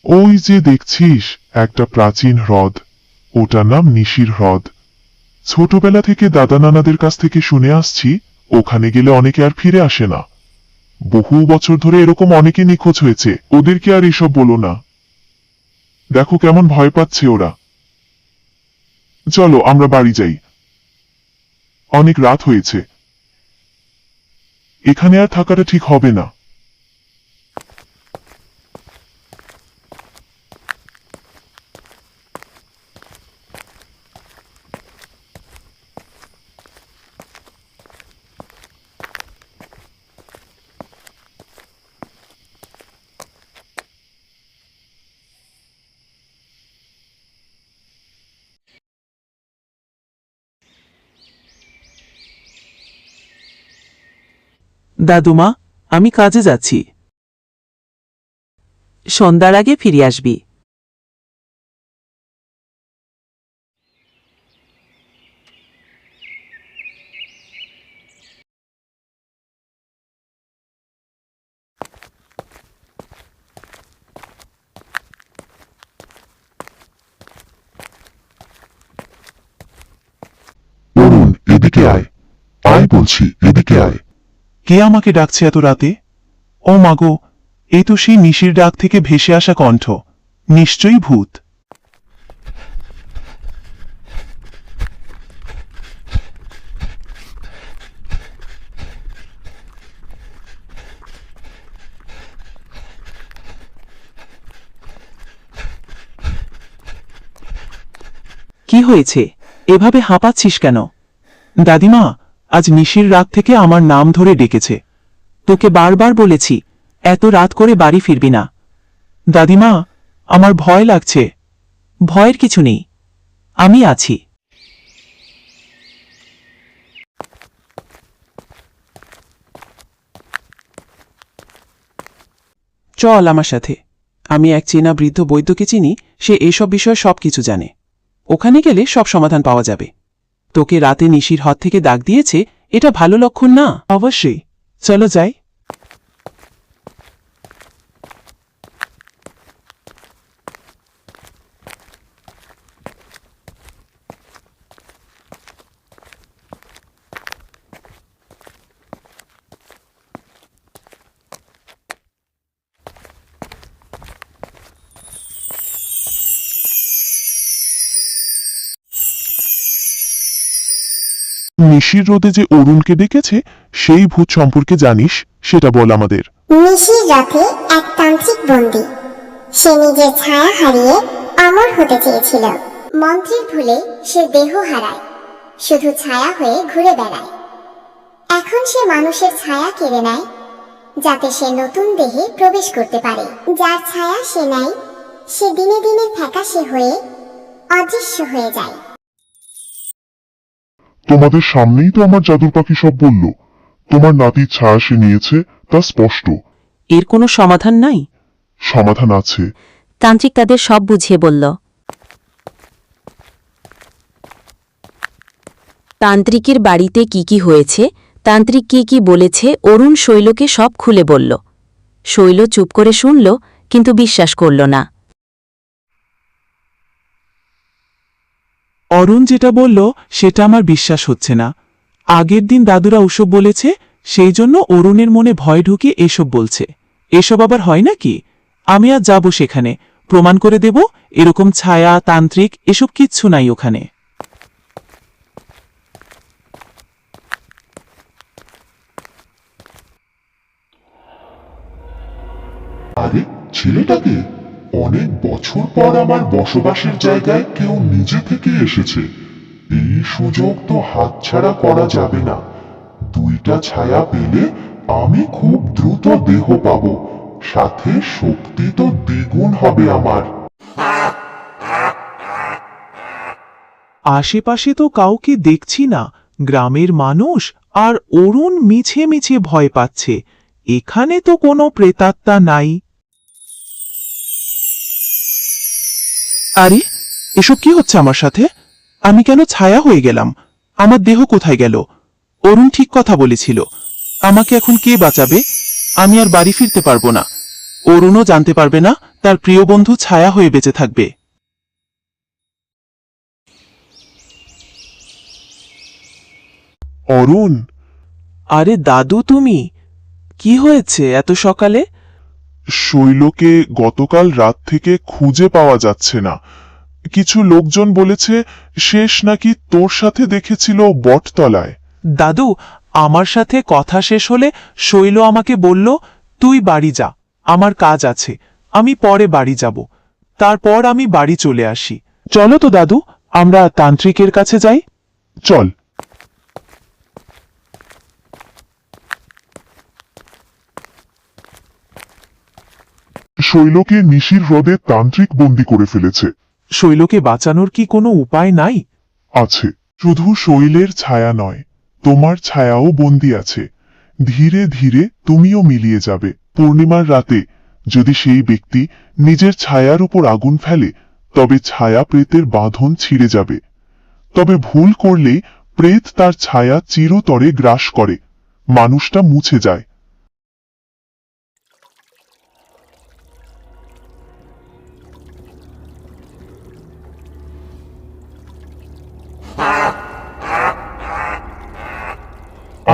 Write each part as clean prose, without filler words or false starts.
ওই যে দেখছিস একটা প্রাচীন হ্রদ, ওটার নাম নিশির হ্রদ। ছোটবেলা থেকে দাদা নানাদের কাছ থেকে শুনে আসছি ওখানে গেলে অনেকে আর ফিরে আসে না। বহু বছর ধরে এরকম অনেকে নিখোঁজ হয়েছে, ওদেরকে আর এসব বলো না। দেখো কেমন ভয় পাচ্ছে ওরা। চলো আমরা বাড়ি যাই, অনেক রাত হয়েছে, এখানে আর থাকাটা ঠিক হবে না। দাদুমা, আমি কাজে যাচ্ছি। সন্ধ্যার আগে ফিরে আসবি। অরুণ, এদিকে আয়, আয় বলছি, এদিকে আয়। কে আমাকে ডাকছে এত রাতে? ও মাগো, এই তো সেই নিশির ডাক থেকে ভেসে আসা কণ্ঠ। নিশ্চয়ই ভূত। কি হয়েছে? এভাবে হাঁপাচ্ছিস কেন? দাদিমা, আজ নিশির রাত থেকে আমার নাম ধরে ডেকেছে। তোকে বারবার বলেছি এত রাত করে বাড়ি ফিরবি না। দাদিমা, আমার ভয় লাগছে। ভয়ের কিছু নেই, আমি আছি। চল আমার সাথে। আমি এক চেনা বৃদ্ধ বৈদ্যকে চিনি, সে এসব বিষয়ে সবকিছু জানে। ওখানে গেলে সব সমাধান পাওয়া যাবে। তোকে রাতে নিশির হদ থেকে ডাক দিয়েছে, এটা ভালো লক্ষণ না। অবশ্যই, চলো যাই। নিশির রোদে যে অরুণকে ডেকেছে সেই ভূত সম্পর্কে জানিস, সেটা বল আমাদের। নিশির রাতে এক তান্ত্রিক বন্দী। সে নিজের ছায়া হারিয়ে অমর হতে চেয়েছিল। মন্ত্রের ভুলে সে দেহ হারায়, শুধু ছায়া হয়ে ঘুরে বেড়ায়। এখন সে মানুষের ছায়া কেড়ে নেয়, যাতে সে নতুন দেহে প্রবেশ করতে পারে। যার ছায়া সে নেয়, সে দিনে দিনে ফ্যাকাশে হয়ে অদৃশ্য হয়ে যায়। তোমাদের সামনেই তো আমার জাদুর পাখি সব বলল। তোমার নাতির ছায়া সে নিয়েছে, তা স্পষ্ট। এর কোনো সমাধান নাই? সমাধান আছে। তান্ত্রিক তাদের সব বুঝিয়ে বলল। তান্ত্রিকের বাড়িতে কি কি হয়েছে, তান্ত্রিক কি কি বলেছে, অরুণ শৈলকে সব খুলে বলল। শৈল চুপ করে শুনল, কিন্তু বিশ্বাস করল না। অরুণ যেটা বলল সেটা আমার বিশ্বাস হচ্ছে না। আগের দিন দাদুরা ওসব বলেছে, সেই জন্য অরুণের মনে ভয় ঢুকিয়ে এসব বলছে। এসব আবার হয় নাকি? আমি আজ যাব সেখানে, প্রমাণ করে দেব এরকম ছায়া তান্ত্রিক এসব কিচ্ছু নাই ওখানে। আরে ছেলেটাকে অনেক বছর পর আমার বসবাসের জায়গায় কেউ নিজে থেকে এসেছে। এই সুযোগ তো হাতছাড়া করা যাবে না। দুইটা ছায়া পেলে আমি খুব দ্রুত দেহ পাবো, সাথে শক্তি তো দ্বিগুণ হবে আমার। আশেপাশে তো কাউকে দেখছি না। গ্রামের মানুষ আর অরুণ মিছে মিছে ভয় পাচ্ছে। এখানে তো কোনো প্রেতাত্মা নাই। আরে, এসব কি হচ্ছে আমার সাথে? আমি কেন ছায়া হয়ে গেলাম? আমার দেহ কোথায় গেল? অরুণ ঠিক কথা বলেছিল। আমাকে এখন কে বাঁচাবে? আমি আর বাড়ি ফিরতে পারবো না। অরুণও জানতে পারবে না, তার প্রিয় বন্ধু ছায়া হয়ে বেঁচে থাকবে। অরুণ, আরে দাদু, তুমি কি হয়েছে এত সকালে? শৈলকে গতকাল রাত থেকে খুঁজে পাওয়া যাচ্ছে না। কিছু লোকজন বলেছে শেষ নাকি তোর সাথে দেখেছিল বটতলায়। দাদু, আমার সাথে কথা শেষ হলে শৈল আমাকে বলল, তুই বাড়ি যা, আমার কাজ আছে, আমি পরে বাড়ি যাব। তারপর আমি বাড়ি চলে আসি। চলো তো দাদু, আমরা তান্ত্রিকের কাছে যাই। চল। শৈলকে নিশির হ্রদে তান্ত্রিক বন্দী করে ফেলেছে। শৈলকে বাঁচানোর কি কোনো উপায় নাই? আছে, শুধু শৈলের ছায়া নয়, তোমার ছায়াও বন্দী আছে। ধীরে ধীরে তুমিও মিলিয়ে যাবে। পূর্ণিমার রাতে যদি সেই ব্যক্তি নিজের ছায়ার উপর আগুন ফেলে, তবে ছায়া প্রেতের বাঁধন ছিঁড়ে যাবে। তবে ভুল করলেই প্রেত তার ছায়া চিরতরে গ্রাস করে, মানুষটা মুছে যায়।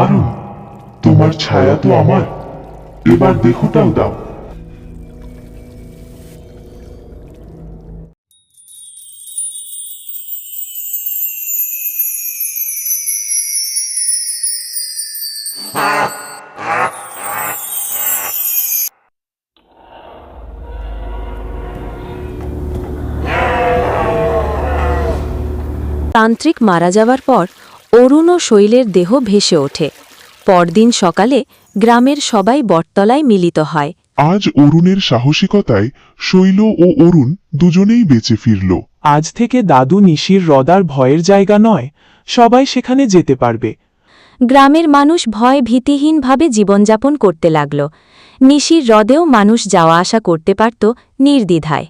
আরুণ, তোমার ছায়া তো আমার, এবার দেহটাও দাও। তান্ত্রিক মারা যাওয়ার পর অরুণ ও শৈলের দেহ ভেসে ওঠে। পরদিন সকালে গ্রামের সবাই বটতলায় মিলিত হয়। আজ অরুণের সাহসিকতায় শৈল ও অরুণ দুজনেই বেঁচে ফিরল। আজ থেকে দাদু নিশির হ্রদ আর ভয়ের জায়গা নয়, সবাই সেখানে যেতে পারবে। গ্রামের মানুষ ভয় ভীতিহীনভাবে জীবনযাপন করতে লাগল। নিশির হ্রদেও মানুষ যাওয়া আসা করতে পারত নির্দ্বিধায়।